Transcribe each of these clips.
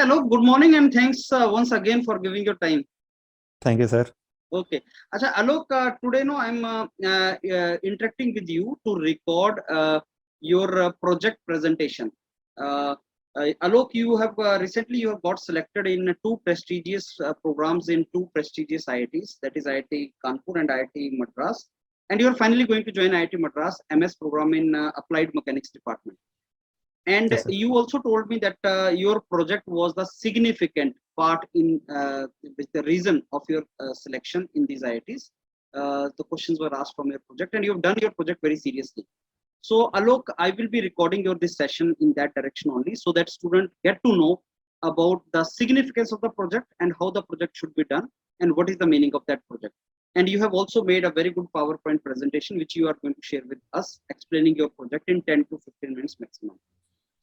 Hi, Alok. Good morning and thanks once again for giving your time. Thank you, sir. Okay. Acha, Alok, today no, I'm interacting with you to record your project presentation. Alok, you have recently you have got selected in two prestigious programs in two prestigious IITs, that is IIT Kanpur and IIT Madras, and you are finally going to join IIT Madras MS program in Applied Mechanics department. And Yes, sir. you also told me that your project was the significant part in with the reason of your selection in these IITs. The questions were asked from your project, and you've done your project very seriously. So, Alok, I will be recording your this session in that direction only, so that students get to know about the significance of the project and how the project should be done and what is the meaning of that project. And you have also made a very good PowerPoint presentation, which you are going to share with us, explaining your project in 10 to 15 minutes maximum.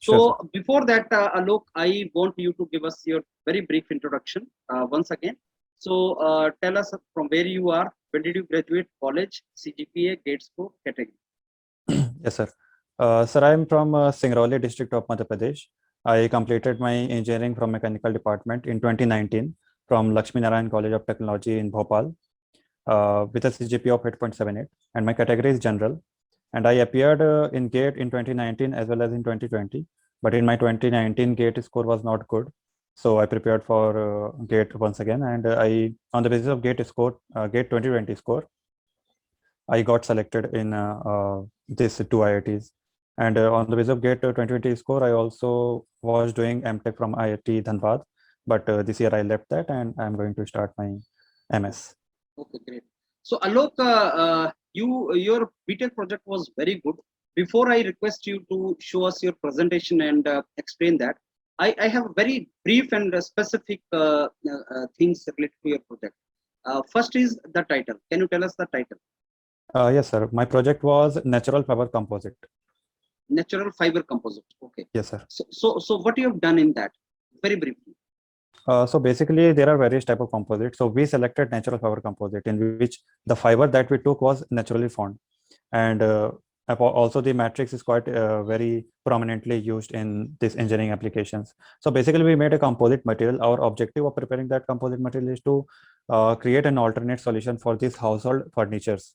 Sure, sir. So before that, Alok, I want you to give us your very brief introduction once again. So tell us from where you are, when did you graduate, college, CGPA, GATE score, category. Yes, sir. Sir, I am from Singrauli district of Madhya Pradesh. I completed my engineering from mechanical department in 2019 from Lakshmi Narayan College of Technology in Bhopal with a CGPA of 8.78, and my category is general. And I appeared in GATE in 2019 as well as in 2020. But in my 2019 GATE score was not good, so I prepared for GATE once again. And I, on the basis of GATE score, GATE 2020 score, I got selected in these two IITs. And on the basis of GATE 2020 score, I also was doing MTech from IIT Dhanbad. But this year I left that and I'm going to start my MS. Okay, great. So Alok, your BTech project was very good. Before I request you to show us your presentation and explain that, I have very brief and specific things related to your project. First is the title. Can you tell us the title? Yes, sir. My project was natural fiber composite. Natural fiber composite. Okay. Yes, sir. So what you have done in that? Very briefly. So basically, there are various type of composites. So we selected natural fiber composite, in which the fiber that we took was naturally formed, and also the matrix is quite very prominently used in these engineering applications. So basically, we made a composite material. Our objective of preparing that composite material is to create an alternate solution for these household furnitures.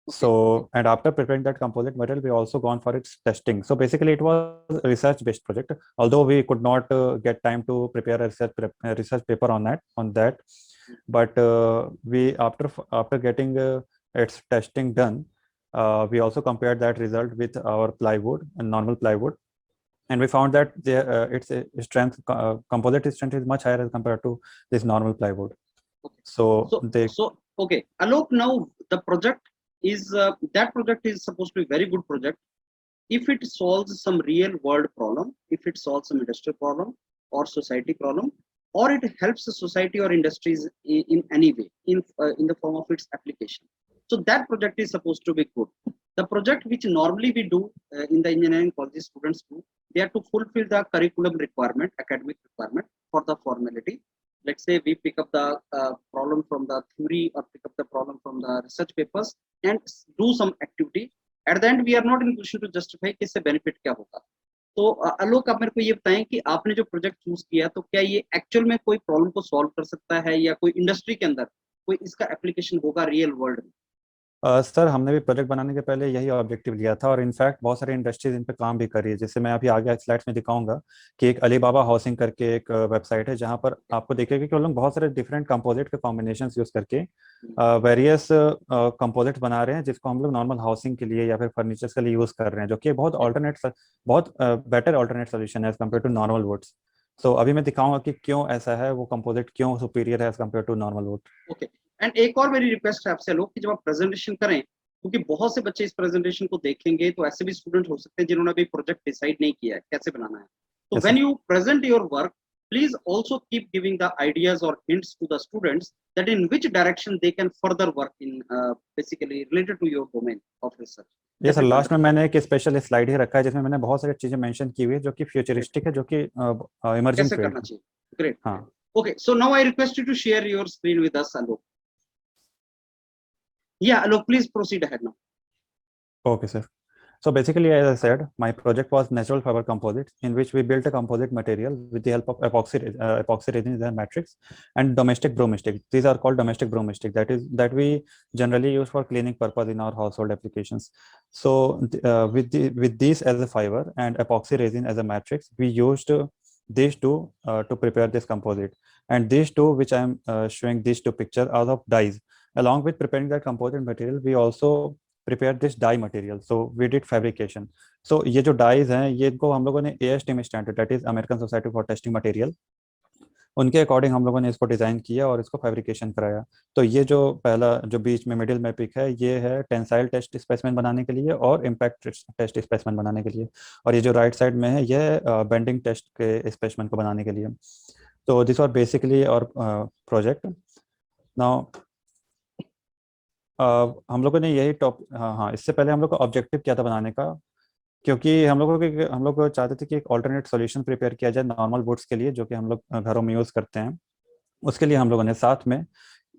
Okay. So, and after preparing that composite material, we also gone for its testing. So basically it was a research-based project, although we could not get time to prepare a research paper on that. But we, after getting its testing done, we also compared that result with our plywood and normal plywood. And we found that its strength, composite strength is much higher as compared to this normal plywood. Okay. So okay, Alok, now the project is that project is supposed to be a very good project if it solves some real world problem, if it solves some industrial problem or society problem, or it helps the society or industries in any way in the form of its application. So that project is supposed to be good. The project which normally we do in the engineering college students do, they have to fulfill the curriculum requirement, academic requirement for the formality. Let's say we pick up the problem from the theory or pick up the problem from the research papers and do some activity. At the end, we are not in position to justify कि इससे benefit क्या होगा. तो आलोक, आप मेरे को ये बताएं कि आपने जो प्रोजेक्ट चूज किया, तो क्या ये एक्चुअल में कोई प्रॉब्लम को सॉल्व कर सकता है या कोई इंडस्ट्री के अंदर कोई इसका एप्लीकेशन होगा रियल वर्ल्ड में? सर, हमने भी प्रोजेक्ट बनाने के पहले यही ऑब्जेक्टिव लिया था, और इनफैक्ट बहुत सारे इंडस्ट्रीज इन पे काम भी कर रही है. जैसे मैं अभी आगे स्लाइड्स में दिखाऊंगा कि एक अलीबाबा हाउसिंग करके एक वेबसाइट है, जहां पर आपको देखेगा कि वो लोग बहुत सारे डिफरेंट कंपोजिट के कॉम्बिनेशन यूज करके वेरियस कंपोजिट बना रहे हैं, जिसको हम लोग नॉर्मल हाउसिंग के लिए या फिर फर्नीचर्स के लिए यूज कर रहे हैं, जो कि बहुत बेटर ऑल्टरनेट सोल्यूशन है as compare to normal woods. So अभी मैं दिखाऊंगा कि क्यों ऐसा है, वो कंपोजिट क्यों सुपीरियर है as compare to normal wood. Okay. And एक और मेरी रिक्वेस्ट है आपसे लोग कि जब आप प्रेजेंटेशन करें, क्योंकि बहुत से बच्चे इस प्रेजेंटेशन को देखेंगे, तो ऐसे भी स्टूडेंट हो सकते हैं जिन्होंने अभी प्रोजेक्ट डिसाइड नहीं किया है कैसे बनाना है. तो when you present your work, please also keep giving the ideas or hints to the students that in which direction they can further work in basically related to your domain of research. ये sir, last में मैंने एक special slide ही रखा है जिसमें मैंने बहुत सारी चीजें मेंशन की हुई है जो कि फ्यूचरिस्टिक है, जो कि इमर्जिंग कैसे करना चाहिए. ग्रेट. हाँ. Okay, so now I request you to share your screen with us, Alok. Yeah, Alok, please proceed ahead now. Okay, sir. So basically, as I said, my project was natural fiber composites, in which we built a composite material with the help of epoxy resins and matrix, and domestic broomstick. These are called domestic broomstick. That we generally use for cleaning purpose in our household applications. So with these as a fiber and epoxy resin as a matrix, we used these two to prepare this composite. And these two, which I am showing these two pictures, are of dyes. Along with preparing that composite material, we also prepared this dye material. So we did fabrication. So ये जो dyes हैं, ये इनको हम लोगों ने ASTM standard, that is American Society for Testing Material, उनके according हम लोगों ने इसको डिजाइन किया और इसको फैब्रिकेशन कराया। तो ये जो पहला जो बीच में मिडिल में पिक है, ये है टेंसाइल टेस्ट स्पेसिमेन बनाने के लिए और इम्पैक्ट टेस्ट स्पेसिमेन बनाने के लिए, और ये जो राइट साइड में है, ये बेंडिंग टेस्ट के स्पेसिमेन को बनाने के लिए। तो दिस आर बेसिकली और प्रोजेक्ट। नाउ हम लोगों ने यही हाँ, इससे पहले हम लोग का ऑब्जेक्टिव क्या था बनाने का, क्योंकि हम लोग चाहते थे कि एक ऑल्टरनेट सॉल्यूशन प्रिपेयर किया जाए नॉर्मल वुड्स के लिए, जो कि हम लोग घरों में यूज़ करते हैं। उसके लिए हम लोगों ने साथ में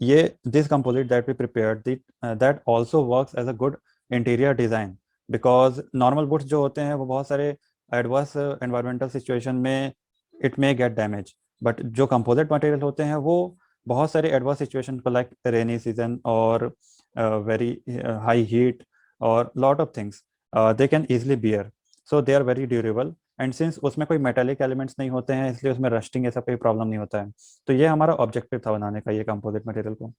ये this composite that we prepared that also works as a good interior design, because normal woods जो होते हैं वो बहुत सारे एडवर्स एनवायरमेंटल सिचुएशन में it may get damage, but जो कंपोजिट मटेरियल होते हैं वो बहुत सारे एडवर्स सिचुएशन को, लाइक रेनी सीजन और वेरी हाई हीट और lot of things, they can easily bear, so they are very durable. And since उसमें कोई मेटेलिक एलिमेंट्स नहीं होते हैं, इसलिए उसमें रस्टिंग ऐसा कोई प्रॉब्लम नहीं होता है। तो ये हमारा ऑब्जेक्टिव था बनाने का, ये कंपोजिट मटेरियल को।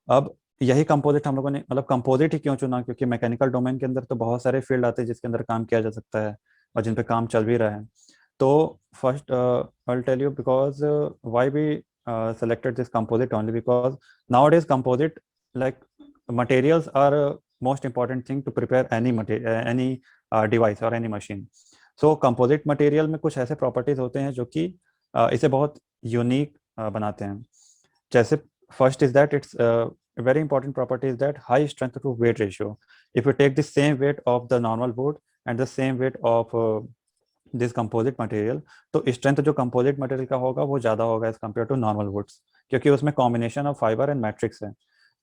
अब यही कंपोजिट हम लोगों ने, मतलब कंपोजिट ही क्यों चुना, क्योंकि मैकेनिकल डोमेन के अंदर तो बहुत सारे फील्ड आते हैं जिसके अंदर काम किया जा सकता है और जिन पे काम चल भी रहा है। तो first I tell you because why we selected this composite only, because nowadays composite, like, materials are most important thing to prepare any device or any machine. So composite material में कुछ ऐसे properties होते हैं जो कि इसे बहुत unique बनाते हैं। जैसे first is that it's a very important property is that high strength to weight ratio. If you take the same weight of the normal wood and the same weight of this composite material, तो strength जो composite material का होगा वो ज़्यादा होगा as compare to normal woods, क्योंकि उसमें combination of fibre and matrix है।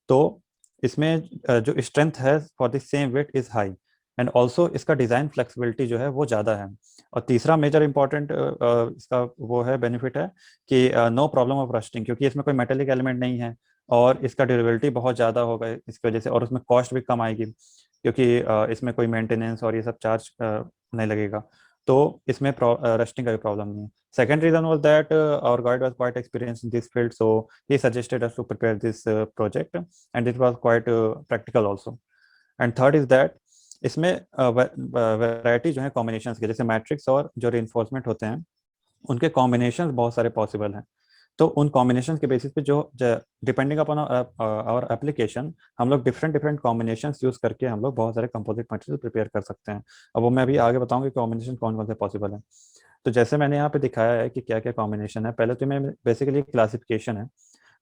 तो इसमें जो स्ट्रेंथ है for the same weight is high, and also इसका डिज़ाइन फ्लेक्सिबिलिटी जो है वो ज़्यादा है। और तीसरा मेजर इंपॉर्टेंट इसका वो है बेनिफिट है कि नो प्रॉब्लम ऑफ रस्टिंग, क्योंकि इसमें कोई मेटेलिक एलिमेंट नहीं है और इसका ड्यूरेबिलिटी बहुत ज़्यादा होगा इसकी वजह से, और उसमें कॉस्ट भी कम आएगी क्योंकि इसमें कोई मेंटेनेंस और ये सब चार्ज नहीं लगेगा। तो इसमें रस्टिंग का भी प्रॉब्लम नहीं है। Second reason was that our guide was quite experience in this field, so he suggested us to prepare this project and it was quite practical also. And third is that इसमें variety जो है combinations के, जैसे matrix और जो reinforcement होते हैं उनके कॉम्बिनेशंस बहुत सारे पॉसिबल हैं। तो उन कॉम्बिनेशन के बेसिस पे जो डिपेंडिंग अपॉन आवर एप्लीकेशन, हम लोग डिफरेंट कॉम्बिनेशंस यूज करके हम लोग बहुत सारे कंपोजिट मटेरियल प्रिपेयर कर सकते हैं। अब वो मैं अभी आगे बताऊंगा कॉम्बिनेशन कौन कौन से पॉसिबल है। तो जैसे मैंने यहाँ पे दिखाया है कि क्या क्या कॉम्बिनेशन है, पहले तो मैं बेसिकली क्लासिफिकेशन है।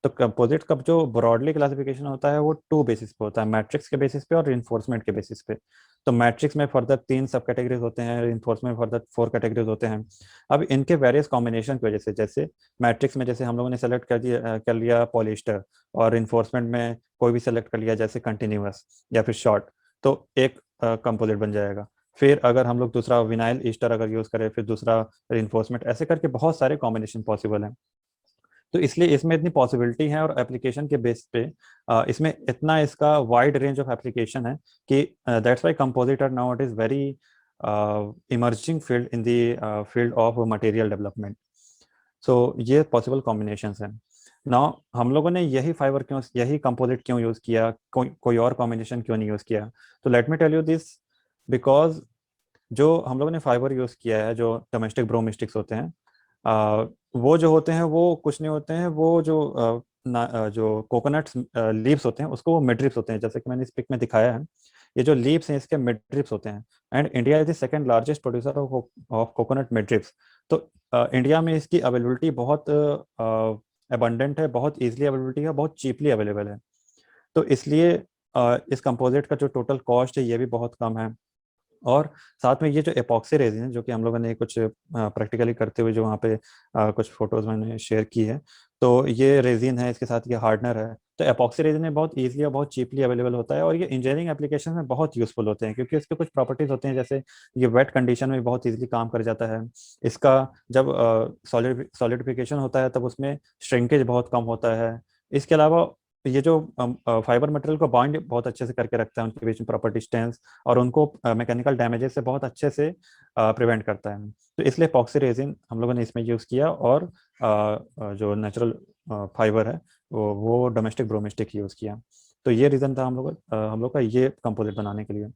तो कंपोजिट का जो ब्रॉडली क्लासिफिकेशन होता है वो टू बेसिस पे होता है, मैट्रिक्स के बेसिस पे और रिइंफोर्समेंट के बेसिस पे। तो मैट्रिक्स में फर्दर 3 सब कैटेगरीज होते हैं, रिइंफोर्समेंट फर्दर 4 कैटेगरीज होते हैं। अब इनके वेरियस कॉम्बिनेशन की वजह से, जैसे मैट्रिक्स में जैसे हम लोगों ने सेलेक्ट कर लिया पॉलिएस्टर, और रिइंफोर्समेंट में कोई भी सेलेक्ट कर लिया जैसे कंटिन्यूअस या फिर शॉर्ट, तो एक कंपोजिट बन जाएगा। फिर अगर हम लोग दूसरा विनाइल ईस्टर अगर यूज करें, फिर दूसरा रिइंफोर्समेंट, ऐसे करके बहुत सारे कॉम्बिनेशन पॉसिबल हैं। तो इसलिए इसमें इतनी पॉसिबिलिटी है और एप्लीकेशन के बेस पे इसमें इतना इसका वाइड रेंज ऑफ एप्लीकेशन है कि that's why composite are now it is very emerging field in the field of material development. So ये पॉसिबल कॉम्बिनेशंस हैं। नाउ हम लोगों ने यही कंपोजिट क्यों यूज़ किया, कोई और कॉम्बिनेशन क्यों नहीं यूज़ किया? तो let me tell you this, because जो हम लोगों ने फाइबर यूज़ किया है, जो डोमेस्टिक ब्रोमिस्टिक्स होते हैं, वो जो होते हैं वो कुछ नहीं होते हैं, वो जो कोकोनट लीव्स होते हैं उसको वो मिडरिप्स होते हैं, जैसे कि मैंने इस पिक में दिखाया है। ये जो लीव्स हैं इसके मिडरिप्स होते हैं, and India is the second largest producer of coconut midribs. तो इंडिया में इसकी अवेलेबिलिटी बहुत अबंडेंट है, बहुत ईजिली अवेलेबिलिटी है, बहुत चीपली अवेलेबल है। तो इसलिए इस कंपोजिट का जो टोटल कॉस्ट है ये भी बहुत कम है। और साथ में ये जो एपॉक्सी रेजिन है, जो कि हम लोगों ने कुछ प्रैक्टिकली करते हुए जो वहाँ पे कुछ फोटोज मैंने शेयर की है, तो ये रेजिन है, इसके साथ ये हार्डनर है। तो एपॉक्सी रेजिन में बहुत ईजिली और बहुत चीपली अवेलेबल होता है, और ये इंजीनियरिंग एप्लीकेशन में बहुत यूजफुल होते हैं, क्योंकि इसके कुछ प्रॉपर्टीज होते हैं, जैसे ये वेट कंडीशन में बहुत ईजिली काम कर जाता है। इसका जब सॉलिडिफिकेशन होता है तब उसमें श्रिंकेज बहुत कम होता है। इसके अलावा ये जो फाइबर मटेरियल को बाइंड बहुत अच्छे से करके रखता है, उनके बीच में प्रॉपर्टी स्टेंस, और उनको मैकेनिकल डैमेजेस से बहुत अच्छे से प्रिवेंट करता है। तो इसलिए एपॉक्सी रेजिन हम लोगों ने इसमें यूज़ किया, और जो नेचुरल फाइबर है वो डोमेस्टिक ब्रोमिस्टिक यूज़ किया। तो ये रीज़न था हम लोग का ये कंपोजिट बनाने के लिए।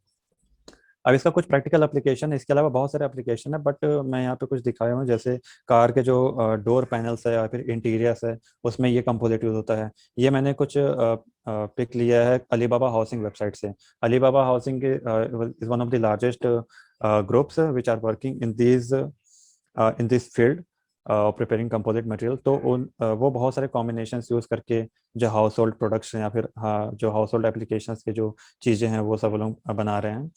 अब इसका कुछ प्रैक्टिकल एप्लीकेशन है, इसके अलावा बहुत सारे एप्लीकेशन है, बट मैं यहाँ पे कुछ दिखाया हूँ, जैसे कार के जो डोर पैनल्स है या फिर इंटीरियर्स है, उसमें ये कंपोजिट यूज होता है। ये मैंने कुछ पिक लिया है अलीबाबा हाउसिंग वेबसाइट से। Alibaba housing is one of the largest groups which are working in this field preparing composite material. तो वो बहुत सारे कॉम्बिनेशन यूज करके जो हाउस होल्ड प्रोडक्ट्स या फिर हाँ जो हाउस होल्ड एप्लीकेशंस के जो चीज़ें हैं वो सब वो लोग बना रहे हैं।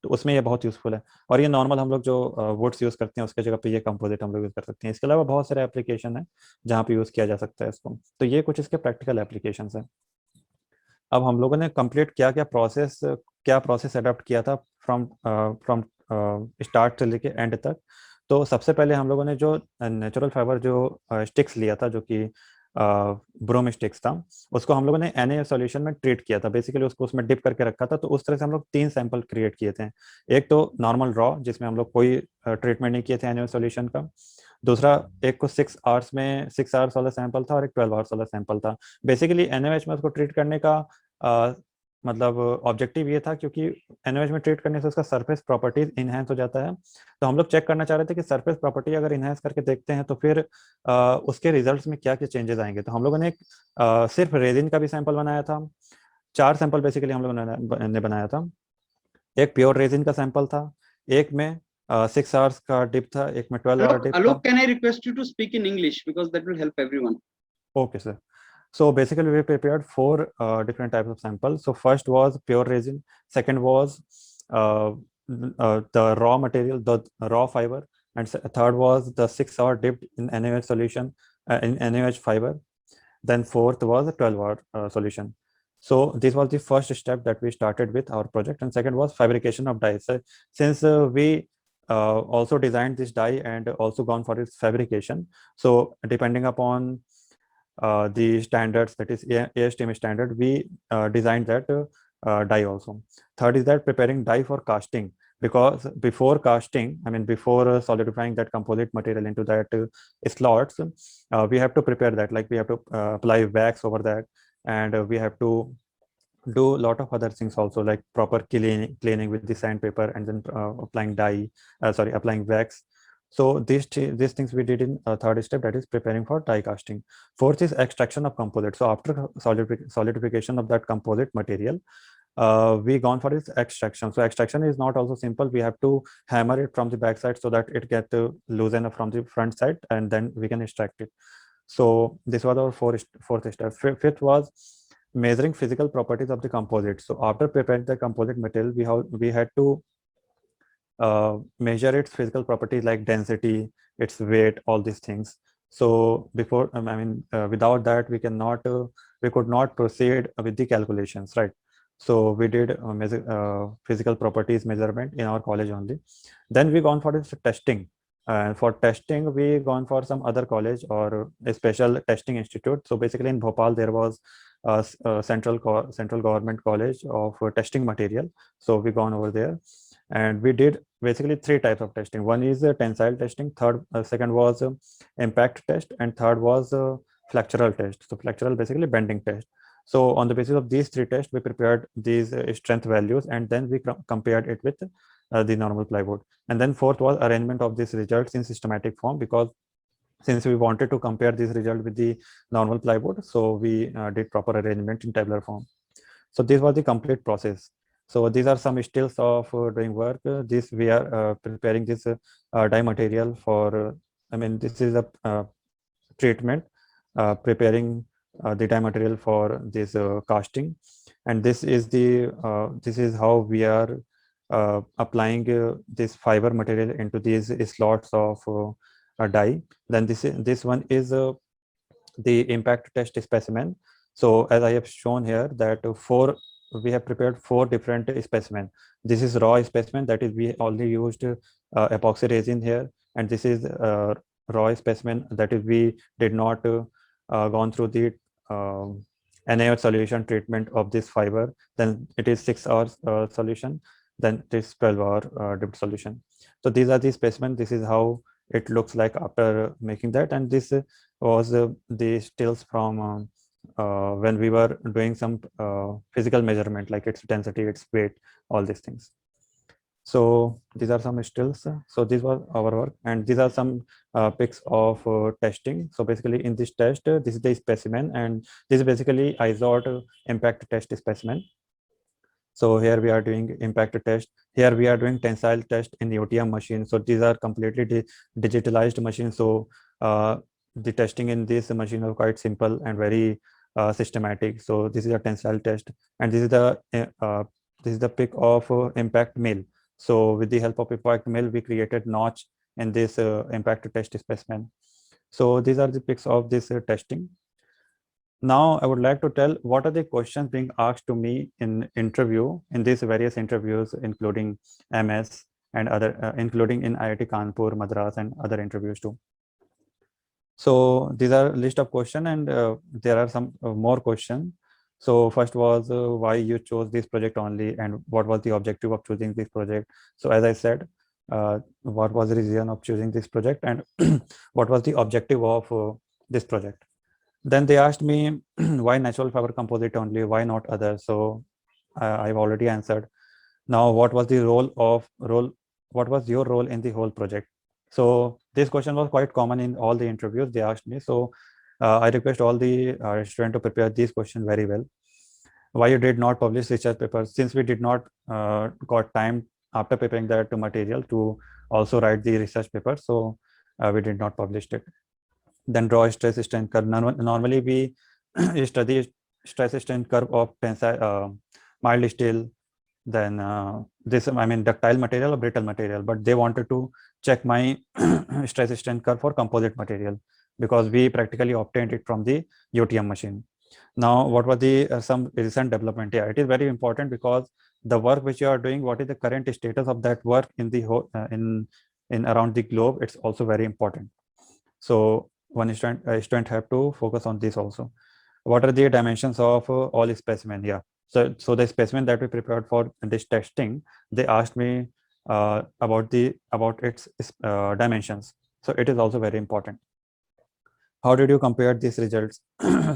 तो उसमें ये बहुत यूज़फुल है। और ये नॉर्मल हम लोग जो वुड्स यूज़ करते हैं उसके जगह पे ये कंपोजिट हम लोग यूज़ कर सकते हैं। इसके अलावा बहुत सारे एप्लीकेशन है जहाँ पे यूज़ किया जा सकता है इसको। तो ये कुछ इसके प्रैक्टिकल एप्लीकेशन है। अब हम लोगों ने कंप्लीट क्या प्रोसेस अडॉप्ट किया था फ्रॉम फ्रॉम स्टार्ट से लेके एंड तक। तो सबसे पहले हम लोगों ने जो नेचुरल फाइबर जो स्टिक्स लिया था, जो कि ब्रोम स्टिक्स था, उसको हम लोगों ने NaOH सॉल्यूशन में ट्रीट किया था। बेसिकली उसको उसमें डिप करके रखा था। तो उस तरह से हम लोग 3 सैंपल क्रिएट किए थे। एक तो नॉर्मल रॉ, जिसमें हम लोग कोई ट्रीटमेंट नहीं किए थे NaOH सॉल्यूशन का। दूसरा, एक को 6 आवर्स वाला सैंपल था, और एक 12 आवर्स वाला सैंपल था। बेसिकली NaOH में उसको ट्रीट करने का मतलब ऑब्जेक्टिव ये था, क्योंकि NaOH में ट्रीट करने से उसका सरफेस प्रॉपर्टीज इनहेंस हो जाता है। तो हम लोग चेक करना चाह रहे थे कि सरफेस प्रॉपर्टी अगर इनहेंस करके देखते हैं तो फिर उसके रिजल्ट्स में क्या क्या चेंजेस आएंगे। तो हम लोगों ने सिर्फ रेजिन का भी सैंपल बनाया था। 4 सैंपल बेसिकली हम लोगों ने बनाया था। एक प्योर रेजिन का सैंपल था, एक में 6 आवर्स का डिप था, एक में 12 आवर डिप था। Alok, can I request you to speak in English because that will help everyone? Okay, sir. So basically, we prepared 4 different types of samples. So first was pure resin. Second was uh, the raw material, the raw fiber, and third was the 6 hour dipped in NaOH solution in NaOH fiber. Then fourth was the 12 hour solution. So this was the first step that we started with our project, and second was fabrication of dyes. So since we also designed this dye and also gone for its fabrication, so depending upon the standards, that is ASTM standard, we designed that die also. Third is that preparing die for casting, because before casting, I mean before solidifying that composite material into that slots, we have to prepare that, like we have to apply wax over that, and we have to do a lot of other things also, like proper cleaning with the sandpaper, and then applying wax. So these things we did in third step, that is preparing for die casting. Fourth is extraction of composite. So after solidification of that composite material, we gone for its extraction. So extraction is not also simple. We have to hammer it from the back side so that it get loose enough from the front side, and then we can extract it. So this was our fourth step. Fifth was measuring physical properties of the composite. So after preparing the composite material, we had to measure its physical properties like density, its weight, all these things. So before, without that, we could not proceed with the calculations, right? So we did physical properties measurement in our college only. Then we gone for this testing. And for testing, we gone for some other college or a special testing institute. So basically in Bhopal, there was a central government college of testing material. So we gone over there, and we did basically 3 types of testing. One is tensile testing, second was impact test, and third was flexural test. So flexural basically bending test. So on the basis of these 3 tests, we prepared these strength values, and then we compared it with the normal plywood. And then fourth was arrangement of these results in systematic form, because since we wanted to compare this result with the normal plywood, so we did proper arrangement in tabular form. So this was the complete process. So these are some stills of doing work. This we are preparing this dye material for. This is a treatment, preparing the dye material for this casting, and this is how we are applying this fiber material into these slots of a die. Then this one is the impact test specimen. So as I have shown here that we have prepared 4 different specimen. This is raw specimen, that is we only used epoxy resin here, and this is raw specimen, that is we did not gone through the NaOH solution treatment of this fiber. Then it is 6 hours solution, then it is 12-hour dipped solution. So these are the specimen. This is how it looks like after making that, and this was the stills from when we were doing some physical measurement, like its density, its weight, all these things. So these are some stills. So this was our work, and these are some pics of testing. So basically in this test, this is the specimen, and this is basically ISOT impact test specimen. So here we are doing impact test. Here we are doing tensile test in the OTM machine. So these are completely digitalized machines. So the testing in this machine are quite simple and very systematic. So this is a tensile test, and this is the pic of impact mill. So with the help of impact mill, we created notch in this impact test specimen. So these are the pics of this testing. Now I would like to tell what are the questions being asked to me in interview, in these various interviews, including MS and other, including in IIT Kanpur, Madras, and other interviews too. So these are a list of questions, and there are some more questions. So first was why you chose this project only, and what was the objective of choosing this project. So as I said, what was the reason of choosing this project, and what was the objective of this project. Then they asked me why natural fiber composite only, why not others. So I've already answered. Now, what was the what was your role in the whole project? So this question was quite common in all the interviews they asked me. So I request all the students to prepare these questions very well. Why you did not publish research papers? Since we did not got time after preparing that material to also write the research paper, so we did not publish it. Then draw stress strain curve. Normally we study stress strain curve of tensile, mild steel, then this, I mean, ductile material or brittle material, but they wanted to check my stress strain curve for composite material, because we practically obtained it from the UTM machine. Now, what was the some recent development? Yeah, it is very important, because the work which you are doing, what is the current status of that work in the whole in around the globe, it's also very important. So one student have to focus on this also. What are the dimensions of all specimen? Yeah. So the specimen that we prepared for this testing, they asked me about its dimensions. So it is also very important. How did you compare these results?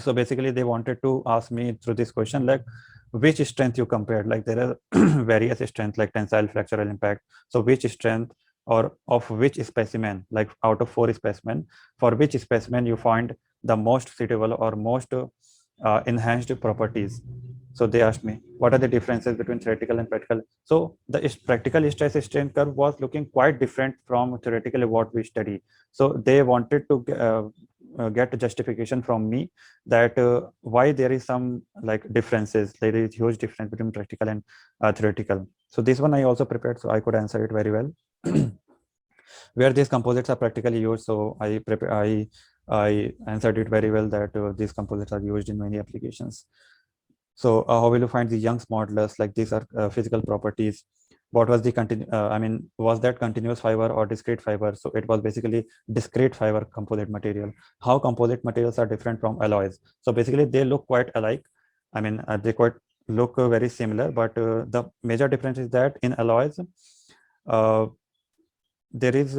So basically they wanted to ask me through this question, like which strength you compared. Like there are various strengths like tensile, flexural, impact. So which strength, or of which specimen, like out of 4 specimen, for which specimen you find the most suitable or most enhanced properties. So they asked me what are the differences between theoretical and practical. So the practical stress strain curve was looking quite different from theoretically what we study. So they wanted to get a justification from me that why there is some like differences. There is huge difference between practical and theoretical. So this one I also prepared, so I could answer it very well. Where these composites are practically used, so I answered it very well that these composites are used in many applications. So how will you find the Young's modulus? Like these are physical properties. What was the was that continuous fiber or discrete fiber? So it was basically discrete fiber composite material. How composite materials are different from alloys? So basically they look quite alike. I mean, they quite look very similar, but the major difference is that in alloys, there is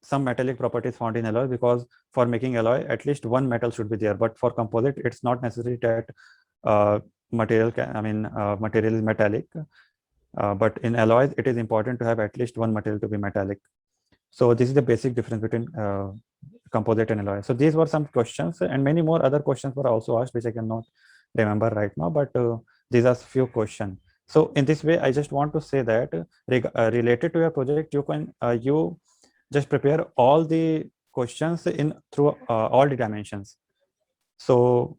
some metallic properties found in alloy, because for making alloy, at least one metal should be there. But for composite, it's not necessary that material is metallic. But in alloys, it is important to have at least one material to be metallic. So this is the basic difference between composite and alloy. So these were some questions, and many more other questions were also asked, which I cannot remember right now, but these are few questions. So in this way, I just want to say that related to your project, you just prepare all the questions in through all the dimensions. So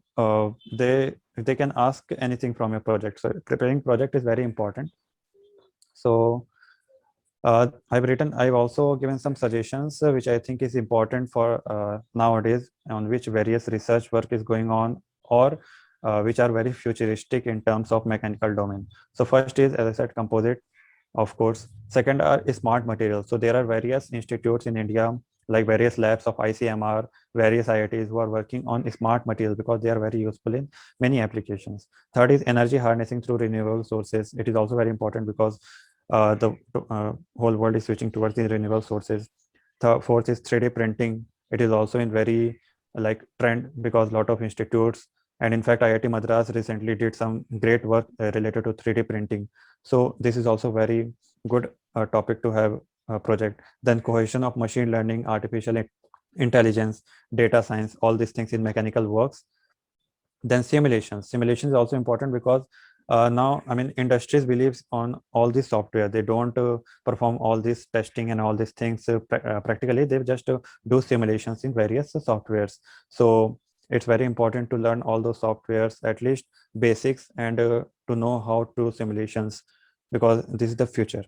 they can ask anything from your project. So preparing project is very important. So I've also given some suggestions which I think is important for nowadays, on which various research work is going on, or which are very futuristic in terms of mechanical domain. So first is, as I said, composite, of course. Second are smart materials. So there are various institutes in India, like various labs of ICMR, various IITs who are working on smart materials because they are very useful in many applications. Third is energy harnessing through renewable sources. It is also very important because the whole world is switching towards the renewable sources. Fourth is 3D printing. It is also in very like trend because a lot of institutes, and in fact IIT Madras recently did some great work related to 3D printing. So this is also very good topic to have a project. Then cohesion of machine learning, artificial intelligence, data science, all these things in mechanical works. Then simulations is also important because now I mean industries believes on all this software. They don't perform all this testing and all these things practically. They just do simulations in various softwares. So it's very important to learn all those softwares, at least basics, and to know how to simulations, because this is the future.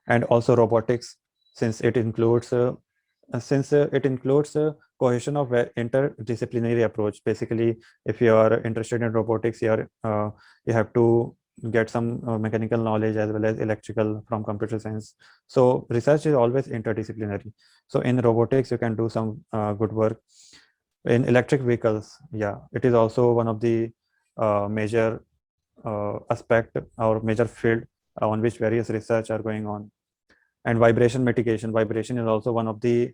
And also robotics, since it includes cohesion of interdisciplinary approach. Basically, if you are interested in robotics, you have to get some mechanical knowledge as well as electrical from computer science. So research is always interdisciplinary. So in robotics, you can do some good work. In electric vehicles, yeah, it is also one of the major aspect or major field on which various research are going on. And vibration mitigation. Vibration is also one of the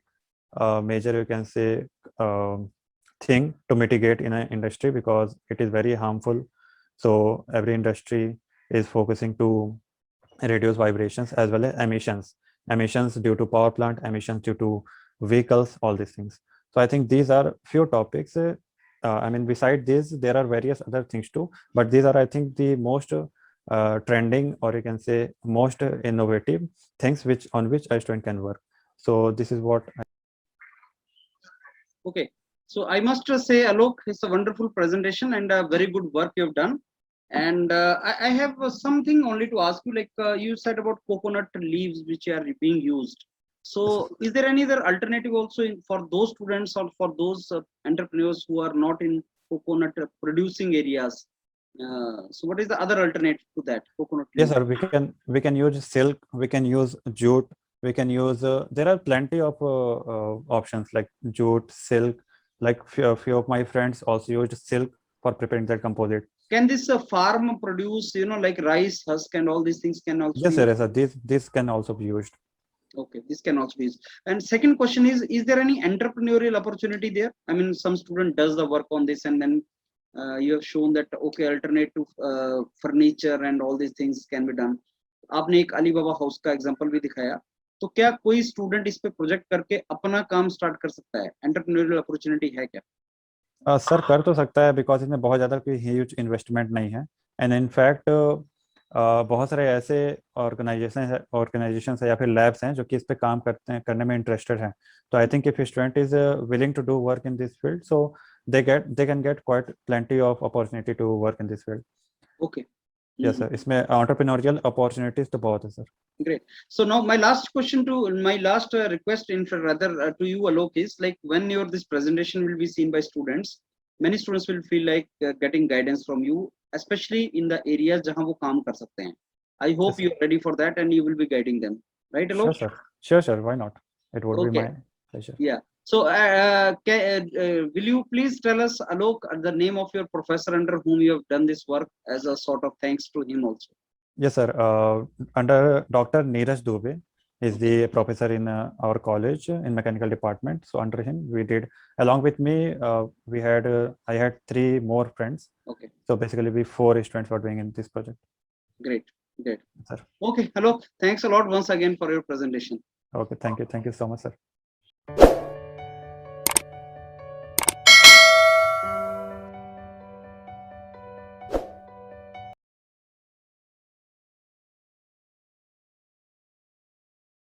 major, you can say, thing to mitigate in an industry because it is very harmful. So every industry is focusing to reduce vibrations as well as emissions due to power plant, emissions due to vehicles, all these things. So I think these are few topics. I mean, beside this, there are various other things too, but these are, I think, the most trending, or you can say most innovative things on which a student can work. So this is what Okay, so I must say, Alok, it's a wonderful presentation and a very good work you've done. And I have something only to ask you. Like you said about coconut leaves which are being used. So, is there any other alternative also for those students or for those entrepreneurs who are not in coconut producing areas? So, what is the other alternative to that coconut leaf? Yes, sir. We can use silk. We can use jute. We can use. There are plenty of options like jute, silk. Like few of my friends also used silk for preparing their composite. Can this farm produce, like rice husk and all these things can also? Yes, sir. Yes, sir. This can also be used. Okay, this can also be used. And second question is there any entrepreneurial opportunity there? I mean, some student does the work on this and then you have shown that, okay, alternative furniture and all these things can be done. आपने एक Alibaba house का example भी दिखाया, तो क्या कोई student इस पे प्रोजेक्ट करके अपना काम स्टार्ट कर सकता है? एंटरप्रेन्योरियल अपॉर्चुनिटी है क्या? सर कर तो सकता है बिकॉज इसमें बहुत ज़्यादा कोई ह्यूज इन्वेस्टमेंट नहीं है. एंड इनफैक्ट बहुत सारे ऐसे ऑर्गेनाइजेशन है या फिर लैब्स हैं जो कि इस पे काम करने में इंटरेस्टेड हैं. तो I think if student is willing to do work in this field, so they can get quite plenty of opportunity to work in this field. Okay. Yes, sir. इसमें entrepreneurial opportunities तो बहुत है, sir. Great. So now my last request to you, Alok, is like when this presentation will be seen by students, many students will feel like getting guidance from you, especially in the areas जहाँ वो काम कर सकते हैं. I hope Yes, you are ready for that and you will be guiding them, right, Alok? Sure, sir. Why not? It would be my pleasure. Yeah. So will you please tell us, Alok, the name of your professor under whom you have done this work as a sort of thanks to him also? Yes, sir. Under Dr. Neeraj Dubey is the professor in our college in mechanical department. So under him, we did, along with me, I had 3 more friends. Okay. So basically, we 4 students were doing in this project. Great. Sir. Okay, Alok, thanks a lot once again for your presentation. Okay, thank you so much, sir.